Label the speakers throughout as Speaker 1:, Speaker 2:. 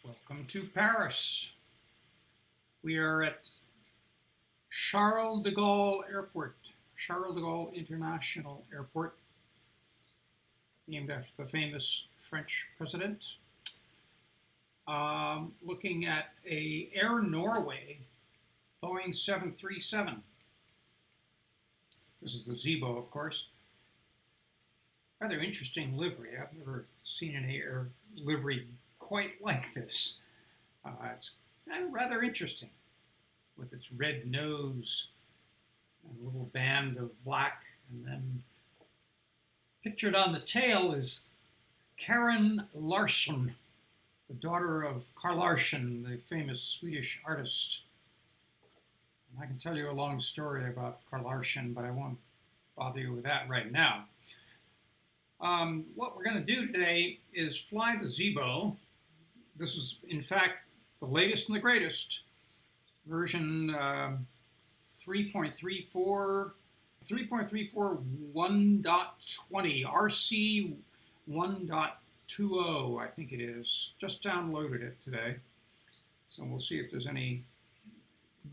Speaker 1: Welcome to Paris. We are at Charles DeGaulle Airport, Charles DeGaulle International Airport, named after the famous French president. Looking at a Air Norway Boeing 737. This is the Zibo, of course. Rather interesting livery. I've never seen an air livery quite like this. It's rather interesting with its red nose and a little band of black, and then pictured on the tail is Karin Larsson, the daughter of Carl Larsson, the famous Swedish artist. And I can tell you a long story about Carl Larsson, but I won't bother you with that right now. What we're going to do today is fly the Zibo. This is, in fact, the latest and the greatest, version 3.34 1.20, RC 1.20, I think it is. Just downloaded it today. So we'll see if there's any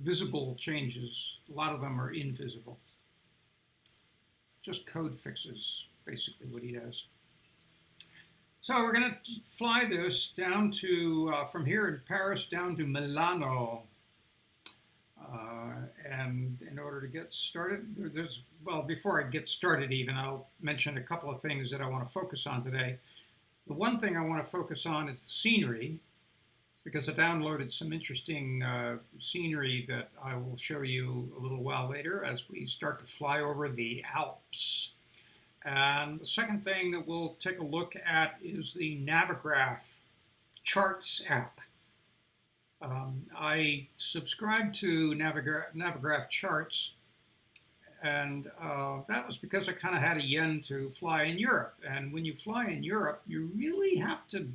Speaker 1: visible changes. A lot of them are invisible. Just code fixes, basically what he does. So we're going to fly this down to, from here in Paris down to Milano. And in order to get started, well, before I get started even, I'll mention a couple of things that I want to focus on today. The one thing I want to focus on is the scenery, because I downloaded some interesting scenery that I will show you a little while later as we start to fly over the Alps. And the second thing that we'll take a look at is the Navigraph Charts app. I subscribe to Navigraph Charts, and that was because I kind of had a yen to fly in Europe. And when you fly in Europe, you really have to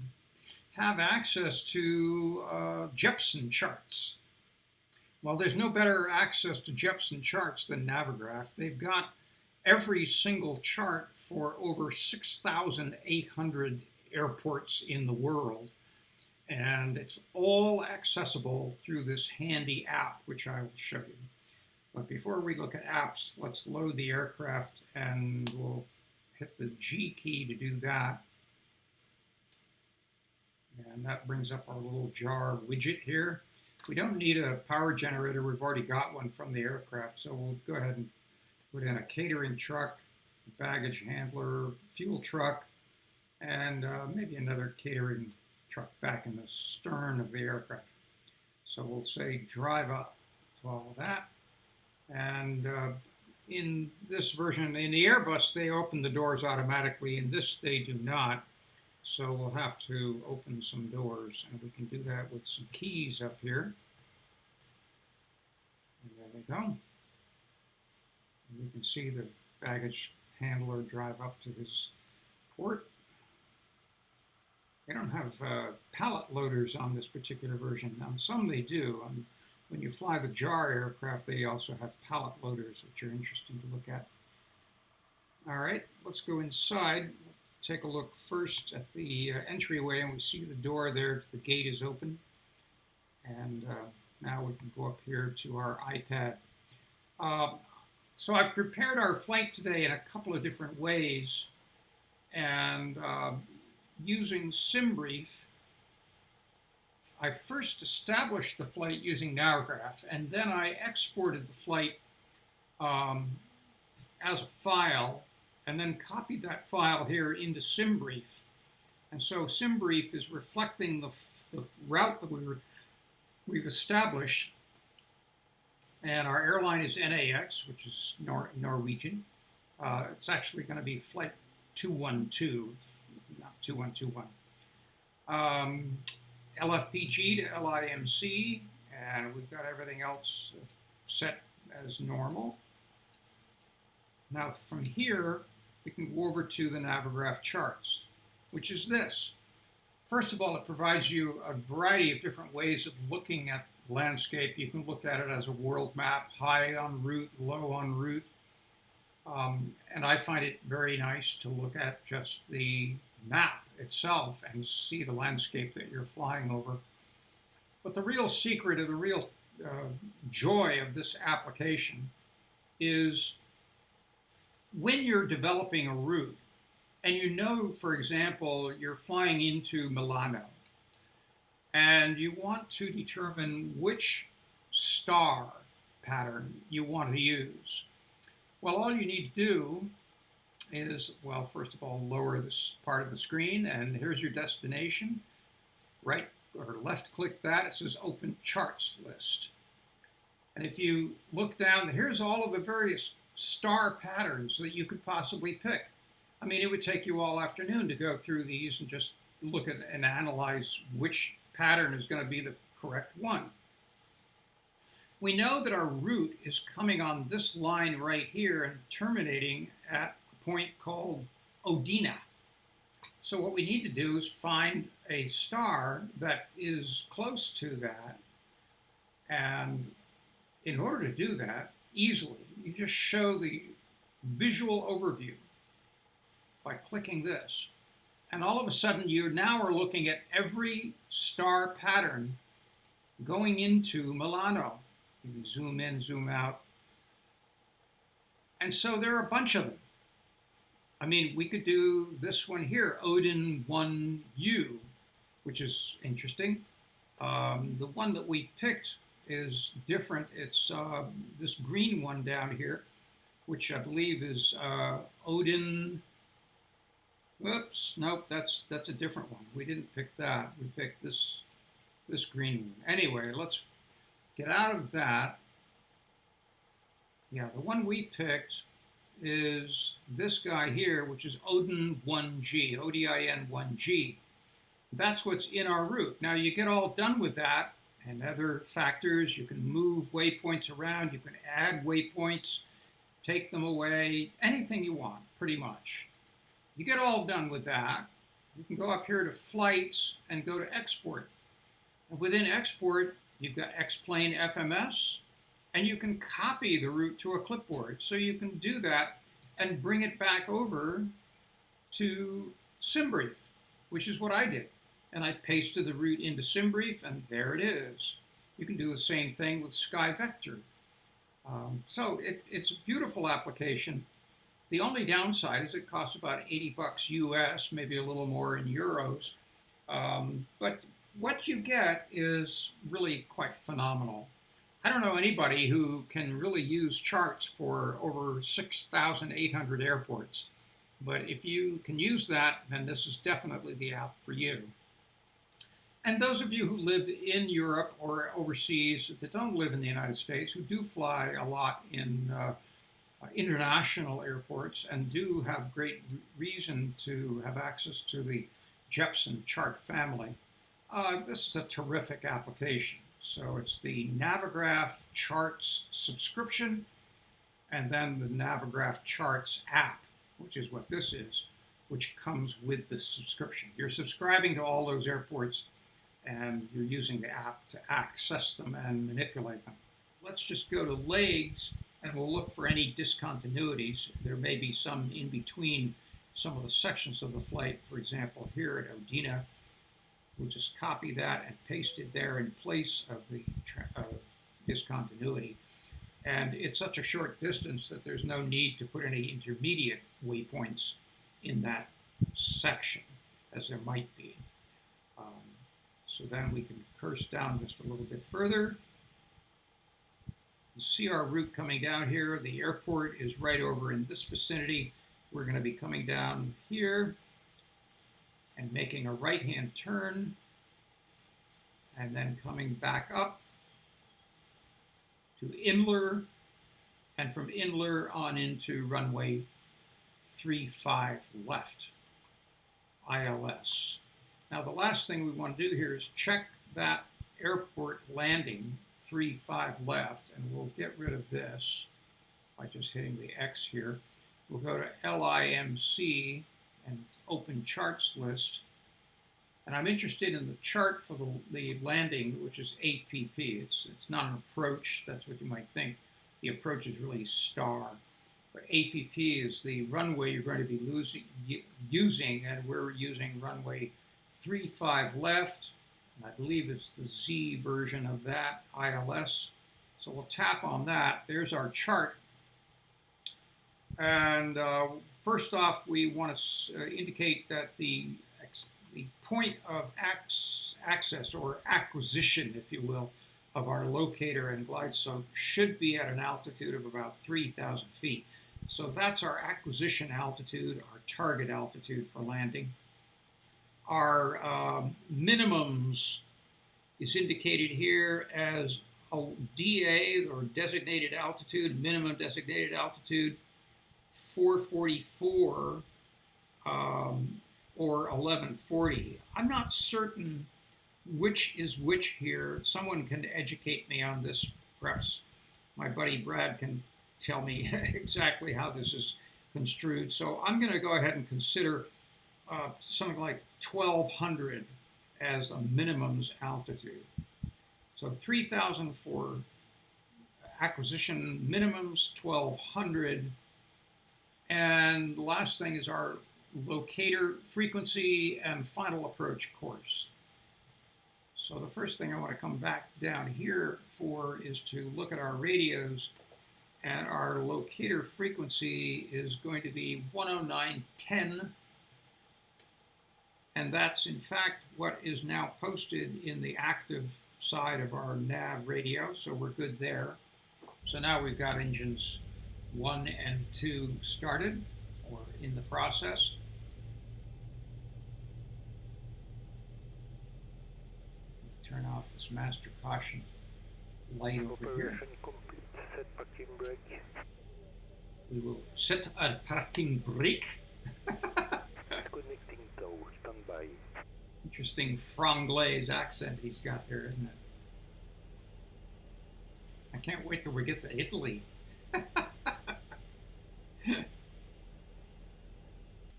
Speaker 1: have access to Jeppesen charts. Well, there's no better access to Jeppesen charts than Navigraph. They've got every single chart for over 6,800 airports in the world. And it's all accessible through this handy app, which I will show you. But before we look at apps, let's load the aircraft, and we'll hit the G key to do that. And that brings up our little jar widget here. We don't need a power generator. We've already got one from the aircraft, so we'll go ahead and put in a catering truck, baggage handler, fuel truck, and maybe another catering truck back in the stern of the aircraft. So we'll say drive up to all of that. And in this version, in the Airbus, they open the doors automatically. In this, they do not. So we'll have to open some doors, and we can do that with some keys up here. And there they go. And you can see the baggage handler drive up to his port. They don't have pallet loaders on this particular version. On some they do. When you fly the JAR aircraft, they also have pallet loaders, which are interesting to look at. All right, let's go inside. Take a look first at the entryway, and we see the door there. The gate is open. And now we can go up here to our iPad. So I've prepared our flight today in a couple of different ways. And using SimBrief, I first established the flight using Navigraph, and then I exported the flight as a file, and then copied that file here into SimBrief. And so SimBrief is reflecting the route that we've established. And our airline is NAX, which is Norwegian. It's actually going to be flight 212, not 2121. LFPG to LIMC, and we've got everything else set as normal. Now from here, we can go over to the Navigraph charts, which is this. First of all, it provides you a variety of different ways of looking at landscape. You can look at it as a world map, high en route, low en route. And I find it very nice to look at just the map itself and see the landscape that you're flying over. But the real secret or the real joy of this application is when you're developing a route and you know, for example, you're flying into Milano and you want to determine which star pattern you want to use. Well, all you need to do is, well, first of all, lower this part of the screen, and here's your destination. Right or left click that, it says Open Charts List. And if you look down, here's all of the various star patterns that you could possibly pick. I mean, it would take you all afternoon to go through these and just look at and analyze which pattern is going to be the correct one. We know that our route is coming on this line right here and terminating at a point called Odina. So what we need to do is find a star that is close to that. And in order to do that easily, you just show the visual overview by clicking this. And all of a sudden, you now are looking at every star pattern going into Milano. You can zoom in, zoom out. And so there are a bunch of them. I mean, we could do this one here, Odin 1U, which is interesting. The one that we picked is different. It's this green one down here, which I believe is Odin. Whoops, nope, that's a different one. We didn't pick that. We picked this green one. Anyway, let's get out of that. Yeah, the one we picked is this guy here, which is Odin 1G, ODIN 1G. That's what's in our route. Now you get all done with that and other factors. You can move waypoints around. You can add waypoints, take them away, anything you want, pretty much. You get all done with that. You can go up here to Flights and go to Export. And within Export, you've got XPlane FMS, and you can copy the route to a clipboard. So you can do that and bring it back over to SimBrief, which is what I did. And I pasted the route into SimBrief, and there it is. You can do the same thing with SkyVector. So it's a beautiful application. The only downside is it costs about 80 bucks US, maybe a little more in euros. But what you get is really quite phenomenal. I don't know anybody who can really use charts for over 6,800 airports. But if you can use that, then this is definitely the app for you. And those of you who live in Europe or overseas that don't live in the United States, who do fly a lot in international airports and do have great reason to have access to the Jepson chart family, this is a terrific application. So it's the Navigraph Charts subscription and then the Navigraph Charts app, which is what this is, which comes with the subscription. You're subscribing to all those airports and you're using the app to access them and manipulate them. Let's just go to legs and we'll look for any discontinuities. There may be some in between some of the sections of the flight. For example, here at Odina, we'll just copy that and paste it there in place of the discontinuity. And it's such a short distance that there's no need to put any intermediate waypoints in that section, as there might be. So then we can curse down just a little bit further. You see our route coming down here. The airport is right over in this vicinity. We're going to be coming down here and making a right-hand turn and then coming back up to Inler and from Inler on into runway 35 left, ILS. Now the last thing we want to do here is check that airport landing 35 left, and we'll get rid of this by just hitting the X here. We'll go to LIMC and open charts list. And I'm interested in the chart for the landing, which is APP. It's not an approach. That's what you might think. The approach is really star. But APP is the runway you're going to be using, and we're using runway 35 left. And I believe it's the Z version of that, ILS. So we'll tap on that. There's our chart. And first off, we want to indicate that the point of access or acquisition, if you will, of our locator and glide slope should be at an altitude of about 3,000 feet. So that's our acquisition altitude, our target altitude for landing. Our minimums is indicated here as a DA, or designated altitude, minimum designated altitude, 444 or 1140. I'm not certain which is which here. Someone can educate me on this. Perhaps my buddy Brad can tell me exactly how this is construed. So I'm going to go ahead and consider something like 1200 as a minimums altitude. So 3,000 for acquisition minimums, 1200. And the last thing is our locator frequency and final approach course. So the first thing I want to come back down here for is to look at our radios, and our locator frequency is going to be 109.10, and that's in fact what is now posted in the active side of our nav radio, so we're good there. So now we've got engines 1 and 2 started, or in the process. Turn off this master caution light over here.
Speaker 2: Set parking brake.
Speaker 1: We will set a parking brake.
Speaker 2: Connecting tow, standby.
Speaker 1: Interesting Franglais accent he's got there, isn't it? I can't wait till we get to Italy.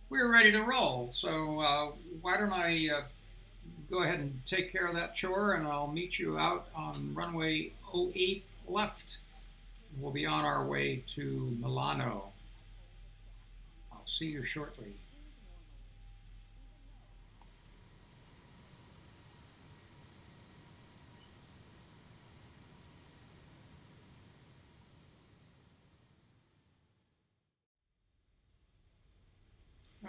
Speaker 1: We're ready to roll, so why don't I go ahead and take care of that chore, and I'll meet you out on runway 08 left. We'll be on our way to Milano. I'll see you shortly.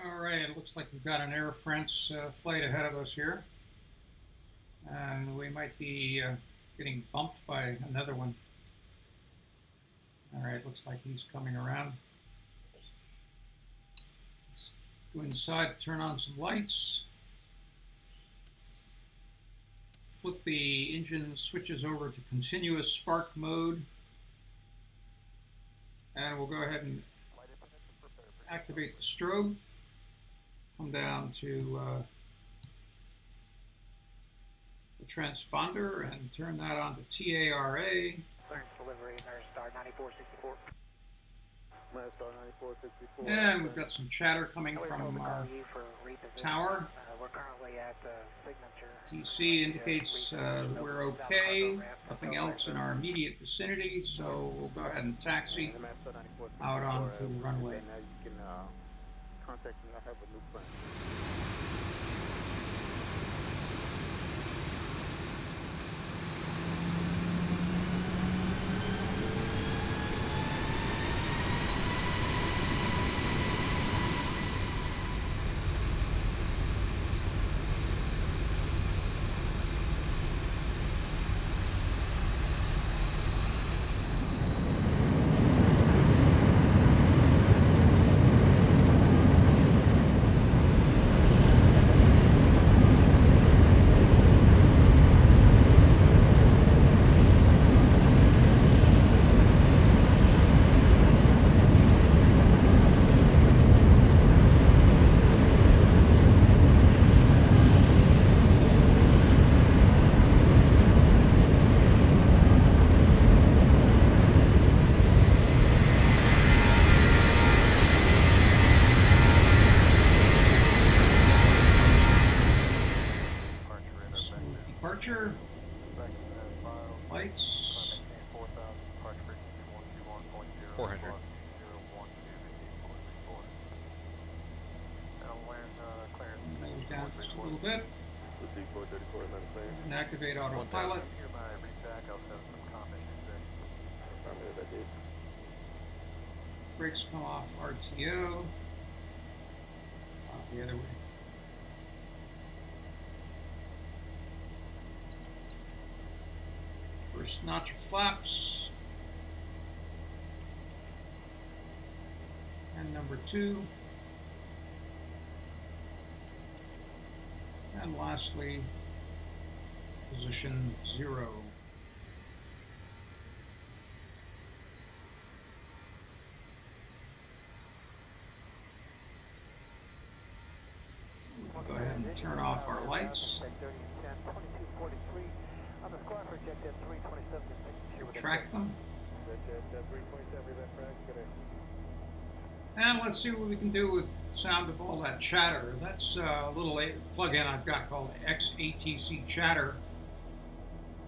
Speaker 1: All right, it looks like we've got an Air France flight ahead of us here. And we might be getting bumped by another one. All right, looks like he's coming around. Let's go inside, turn on some lights. Flip the engine switches over to continuous spark mode. And we'll go ahead and activate the strobe. Come down to the transponder and turn that on to TARA.
Speaker 2: Delivery, Star 9464.
Speaker 3: Star 9464.
Speaker 1: And we've got some chatter coming from our tower.
Speaker 2: We're currently at the signature.
Speaker 1: TC indicates we're okay, nothing else in our immediate vicinity, so we'll go ahead and taxi out onto the runway.
Speaker 3: Now you can contact me. I have a new plan.
Speaker 1: Departure, lights,
Speaker 4: 400.
Speaker 1: bit.
Speaker 3: The D434 and then clear.
Speaker 1: And activate autopilot.
Speaker 3: Hereby reach back, I'll set some confirmation check. Affirmative, I did.
Speaker 1: Brakes come off, RTO. The other way. First notch of flaps. And number 2. And lastly, position 0. We'll go ahead and turn off our lights. Track them. And let's see what we can do with the sound of all that chatter. That's a little plug-in I've got called XATC Chatter.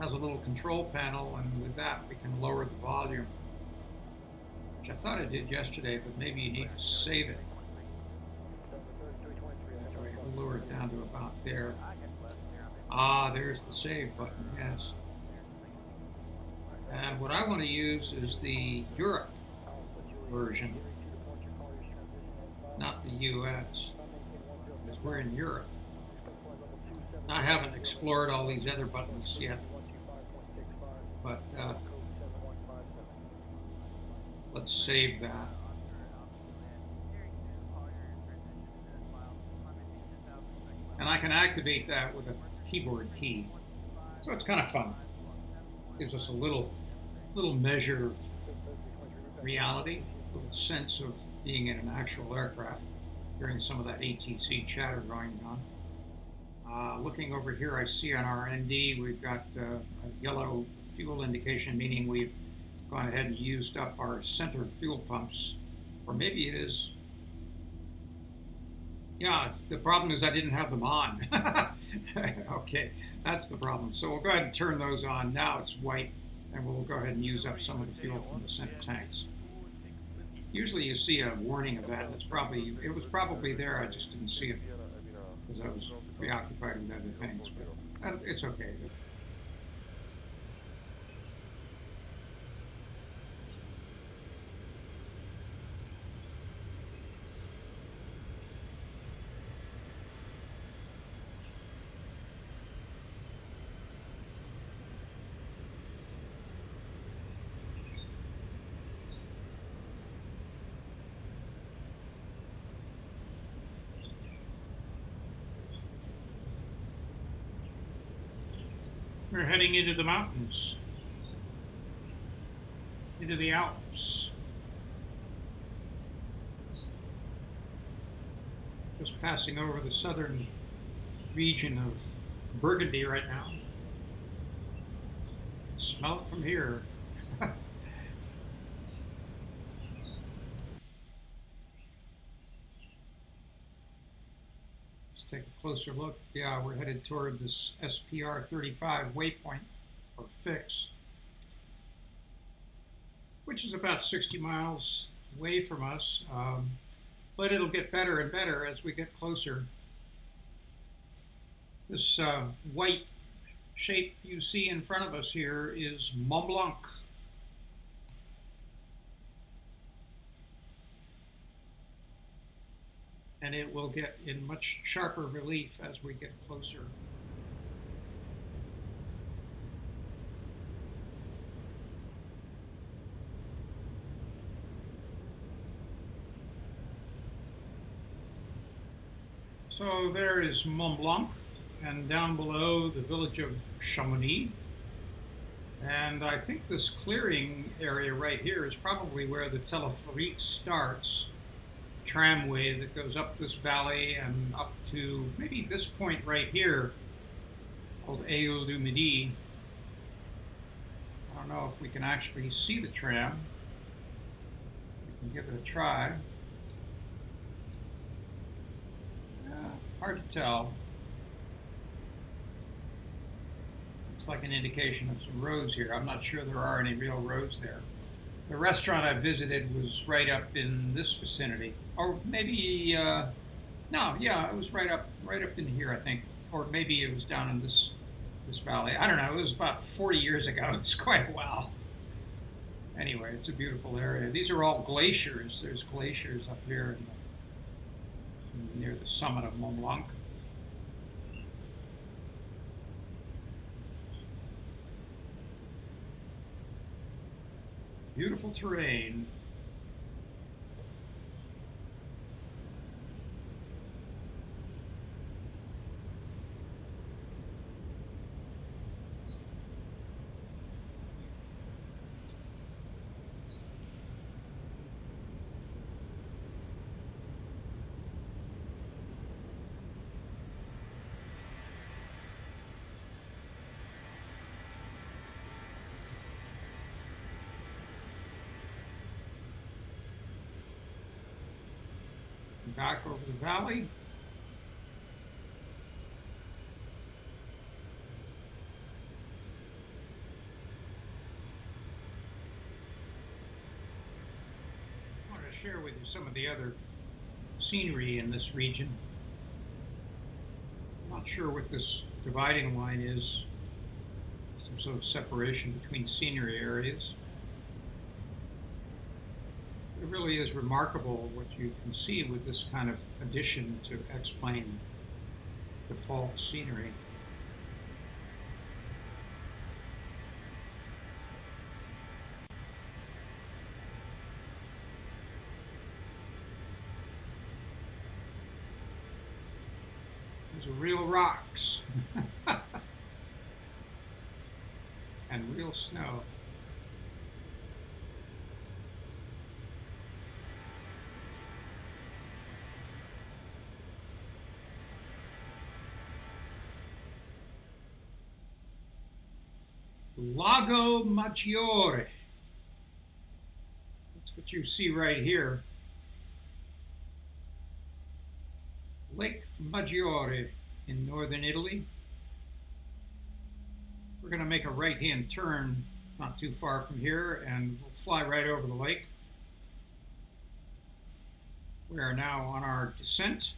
Speaker 1: Has a little control panel, and with that we can lower the volume, which I thought I did yesterday, but maybe you need to save it. Anyway, we'll lower it down to about there. Ah, there's the save button, yes. And what I want to use is the Europe version, not the US, because we're in Europe. I haven't explored all these other buttons yet, but let's save that. And I can activate that with a keyboard key, so it's kind of fun. Gives us a little measure of reality, a little sense of being in an actual aircraft, hearing some of that ATC chatter going on. Looking over here, I see on our ND we've got a yellow fuel indication, meaning we've gone ahead and used up our center fuel pumps, or maybe it is. Yeah, the problem is I didn't have them on. Okay, that's the problem. So we'll go ahead and turn those on. Now it's white, and we'll go ahead and use up some of the fuel from the center tanks. Usually you see a warning of that. It was probably there, I just didn't see it because I was preoccupied with other things, but it's okay. We're heading into the mountains, into the Alps. Just passing over the southern region of Burgundy right now. Smell it from here. Take a closer look. Yeah, we're headed toward this SPR-35 waypoint, or fix, which is about 60 miles away from us, but it'll get better and better as we get closer. This white shape you see in front of us here is Mont Blanc. And it will get in much sharper relief as we get closer. So there is Mont Blanc, and down below the village of Chamonix. And I think this clearing area right here is probably where the Teleférique starts. Tramway that goes up this valley and up to maybe this point right here called Aile du Midi. I don't know if we can actually see the tram. We can give it a try. Hard to tell. Looks like an indication of some roads here. I'm not sure there are any real roads there. The restaurant I visited was right up in this vicinity, or maybe no, yeah, it was right up in here, I think. or maybe it was down in this valley. I don't know. It was about 40 years ago. It's quite a while. Anyway, it's a beautiful area. These are all glaciers. There's glaciers up here near the summit of Mont Blanc. Beautiful terrain. Back over the valley. I wanted to share with you some of the other scenery in this region. I'm not sure what this dividing line is. Some sort of separation between scenery areas. It really is remarkable what you can see with this kind of addition to X-plane default scenery. These are real rocks and real snow. Lago Maggiore. That's what you see right here. Lake Maggiore in northern Italy. We're going to make a right-hand turn not too far from here and we'll fly right over the lake. We are now on our descent,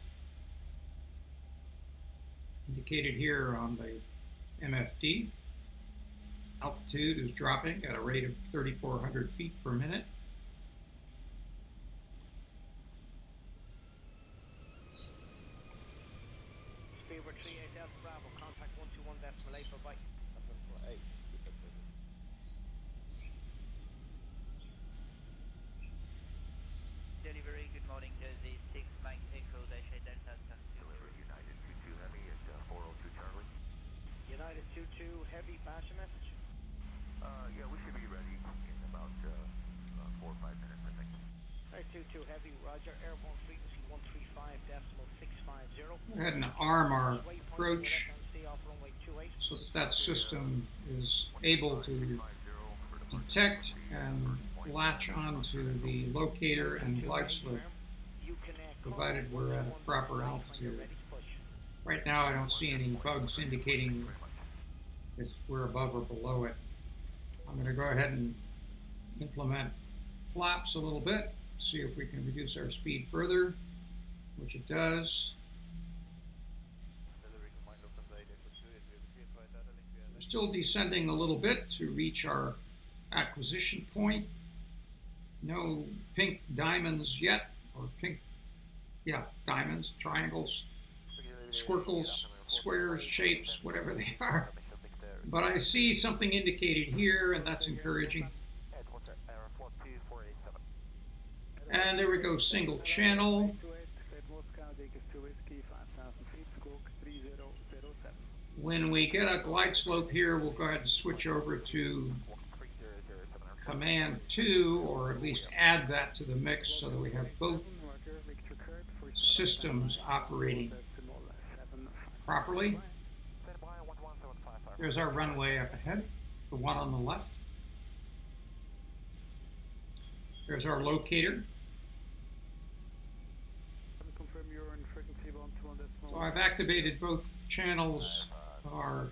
Speaker 1: indicated here on the MFD. Altitude is dropping at a rate of 3,400 feet per minute.
Speaker 4: Speedbird 38 Delta Bravo, contact 121.8 for bike. 118.
Speaker 5: Delivery, good morning, Jersey 6 Mike Echo Dash 8 Delta
Speaker 3: Delivery United 22 Heavy at 402 Charlie.
Speaker 4: United 22 Heavy, pass your message.
Speaker 3: Yeah, we should be ready in about 4 or 5 minutes, I think.
Speaker 4: United 22 Heavy, roger, airborne frequency 135.650.
Speaker 1: Go ahead and arm our approach so that that system is able to detect and latch onto the locator and glide slope, provided we're at a proper altitude. Right now I don't see any bugs indicating if we're above or below it. I'm going to go ahead and implement flaps a little bit, see if we can reduce our speed further, which it does. We're still descending a little bit to reach our acquisition point. No pink diamonds yet, or pink, yeah, diamonds, triangles, squircles, squares, shapes, whatever they are. But I see something indicated here, and that's encouraging. And there we go, single channel. When we get a glide slope here, we'll go ahead and switch over to Command 2, or at least add that to the mix so that we have both systems operating properly. There's our runway up ahead, the one on the left. There's our locator. So I've activated both channels of our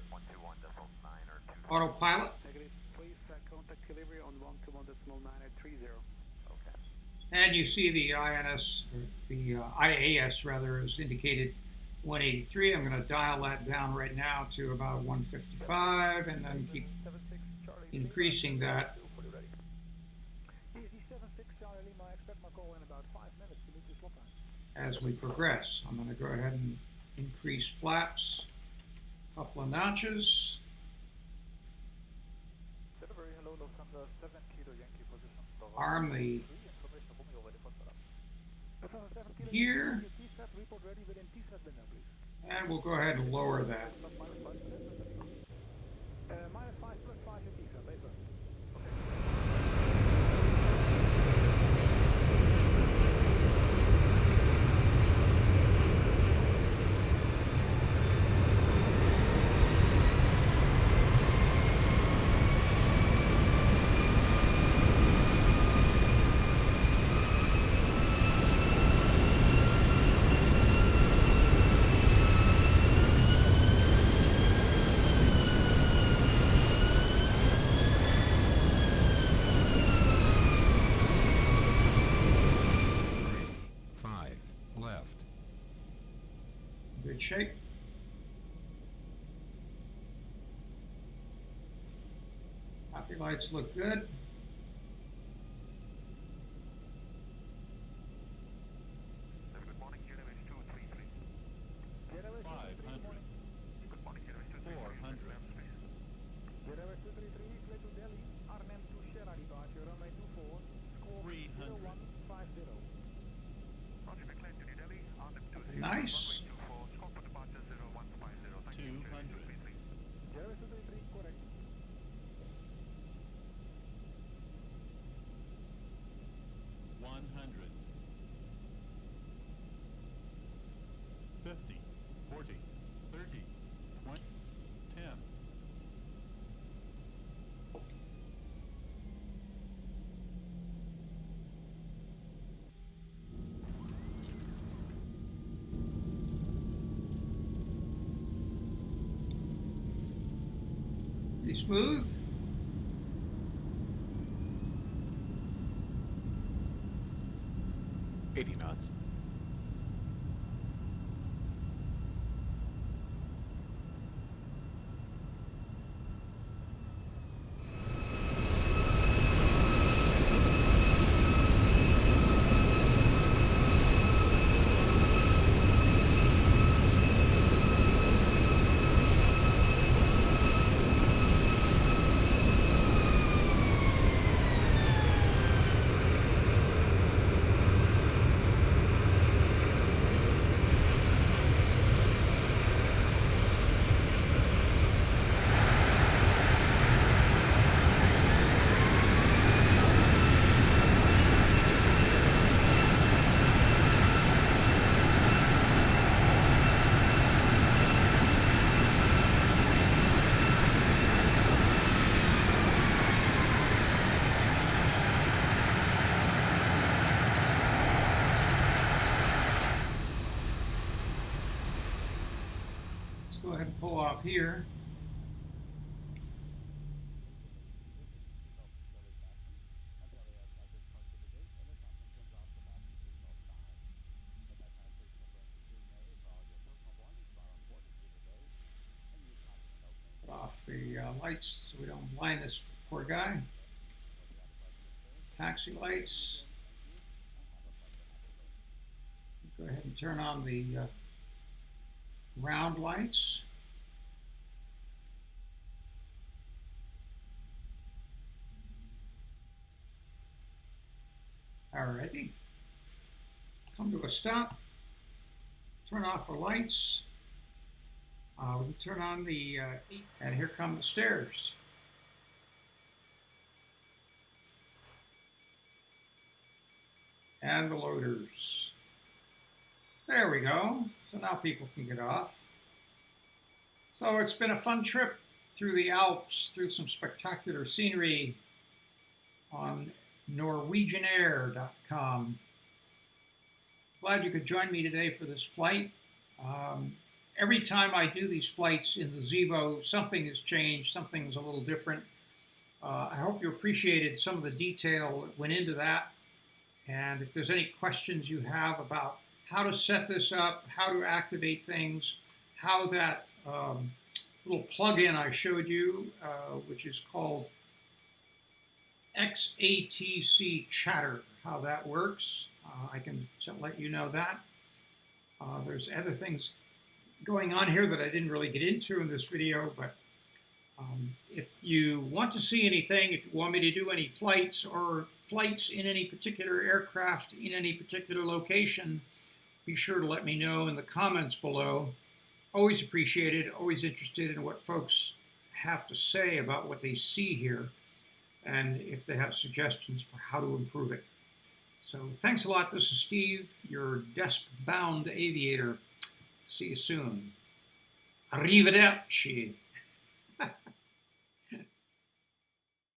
Speaker 1: autopilot. And you see the INS, or the IAS rather, is indicated 183. I'm going to dial that down right now to about 155 and then keep increasing that as we progress. I'm going to go ahead and increase flaps a couple of notches. Arm the gear, and we'll go ahead and lower that. Good shape. Copy lights look good.
Speaker 3: Good morning, GNMH 233. 500. Good morning, GNMH 233. 400.
Speaker 6: GNMH 233, clear to Delhi. RM to Sierra departure, runway 24, score
Speaker 3: 300.
Speaker 6: 0150.
Speaker 3: Roger, McLean to New Delhi, RM 233.
Speaker 1: Nice.
Speaker 3: Runway 24, score for departure 0150. Thank you, GNMH 233.
Speaker 6: GNMH 233, correct.
Speaker 3: 100. 50, 40, 30, 20, 10.
Speaker 1: Pretty smooth.
Speaker 7: knots.
Speaker 1: Go ahead and pull off here. Put off the lights so we don't blind this poor guy. Taxi lights. Go ahead and turn on the round lights. Alrighty. Come to a stop. Turn off the lights. We turn on the and here come the stairs. And the loaders. There we go. So now people can get off. So it's been a fun trip through the Alps, through some spectacular scenery on NorwegianAir.com. Glad you could join me today for this flight. Every time I do these flights in the Zibo, something has changed, something's a little different. I hope you appreciated some of the detail that went into that. And if there's any questions you have about how to set this up, how to activate things, how that little plug-in I showed you, which is called XATC Chatter, how that works. I can let you know that. There's other things going on here that I didn't really get into in this video, but if you want to see anything, if you want me to do any flights or flights in any particular aircraft in any particular location, be sure to let me know in the comments below. Always appreciated, always interested in what folks have to say about what they see here, and if they have suggestions for how to improve it. So thanks a lot. This is Steve, your desk-bound aviator. See you soon. Arrivederci.